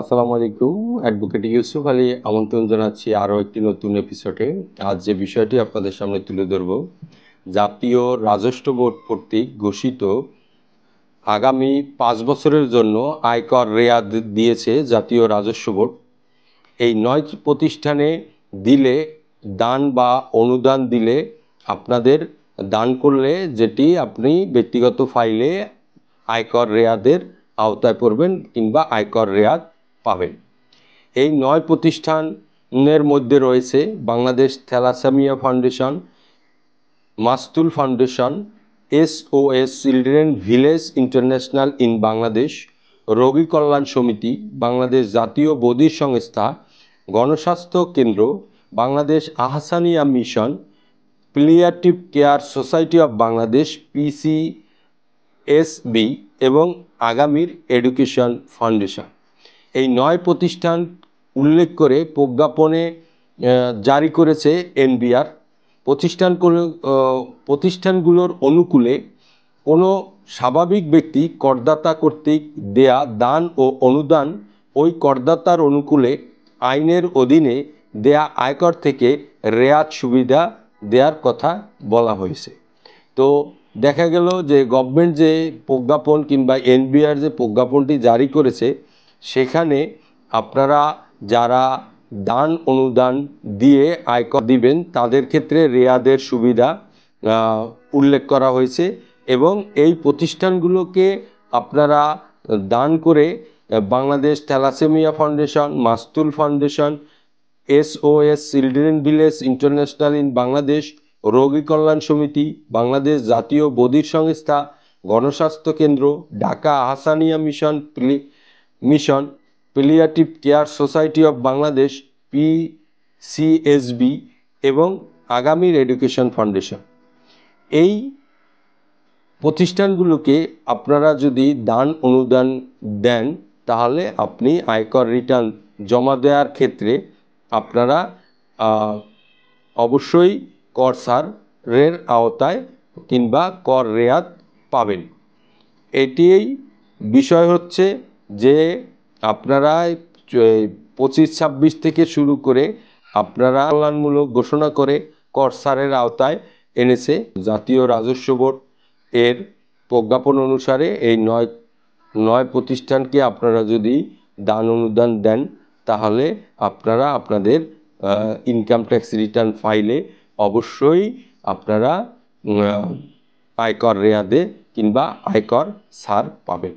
আসসালামু আলাইকুম। অ্যাডভোকেট ইউসুফ আলী আমন্ত্রণ জানাচ্ছি আরও একটি নতুন এপিসোডে। আজ যে বিষয়টি আপনাদের সামনে তুলে ধরব, জাতীয় রাজস্ব বোর্ড কর্তৃক ঘোষিত আগামী 5 বছরের জন্য আয়কর রেয়াদ দিয়েছে জাতীয় রাজস্ব বোর্ড। এই 9 প্রতিষ্ঠানে দিলে দান বা অনুদান দিলে আপনাদের দান করলে যেটি আপনি ব্যক্তিগত ফাইলে আয়কর রেয়াদের আওতায় পড়বেন কিংবা আয়কর রেয়াদ পাবেন। এই 9 প্রতিষ্ঠানের মধ্যে রয়েছে Bangladesh thalassemia foundation, Mastul foundation, SOS children village international in Bangladesh, রোগী কল্যাণ সমিতি, বাংলাদেশ জাতীয় বধির সংস্থা, গণস্বাস্থ্য কেন্দ্র, Bangladesh Ahsania mission, palliative care society of Bangladesh PCSB এবং আগামীর এডুকেশন ফাউন্ডেশন। এই 9 প্রতিষ্ঠান উল্লেখ করে প্রজ্ঞাপনে জারি করেছে NBR। প্রতিষ্ঠানগুলোর অনুকূলে কোনো স্বাভাবিক ব্যক্তি করদাতা কর্তৃক দেয়া দান ও অনুদান ওই করদাতার অনুকূলে আইনের অধীনে দেয়া আয়কর থেকে রেয়াত সুবিধা দেওয়ার কথা বলা হয়েছে। তো দেখা গেল যে গভর্নমেন্ট যে প্রজ্ঞাপন কিংবা NBR যে প্রজ্ঞাপনটি জারি করেছে, সেখানে আপনারা যারা দান অনুদান দিয়ে আয়কর দিবেন তাদের ক্ষেত্রে রেয়াদের সুবিধা উল্লেখ করা হয়েছে এবং এই প্রতিষ্ঠানগুলোকে আপনারা দান করে Bangladesh thalassemia foundation, Mastul foundation, SOS children village international in Bangladesh, রোগী কল্যাণ সমিতি, বাংলাদেশ জাতীয় বধির সংস্থা, গণস্বাস্থ্য কেন্দ্র, Dhaka Ahsania mission, palliative care society of Bangladesh PCSB এবং আগামীর এডুকেশন ফাউন্ডেশন। এই প্রতিষ্ঠানগুলোকে আপনারা যদি দান অনুদান দেন তাহলে আপনি আয়কর রিটার্ন জমা দেওয়ার ক্ষেত্রে আপনারা অবশ্যই কর ছাড়ের আওতায় কিংবা কর রেয়াত পাবেন। এটিই বিষয় হচ্ছে যে আপনারা 25-26 থেকে শুরু করে আপনারা কল্যাণমূলক ঘোষণা করে কর ছাড়ের আওতায় এনেছে জাতীয় রাজস্ব বোর্ড। এর প্রজ্ঞাপন অনুসারে এই 9 প্রতিষ্ঠানকে আপনারা যদি দান অনুদান দেন তাহলে আপনারা আপনাদের ইনকাম ট্যাক্স রিটার্ন ফাইলে অবশ্যই আপনারা আয়কর রেয়াদে কিংবা আয়কর ছাড় পাবেন।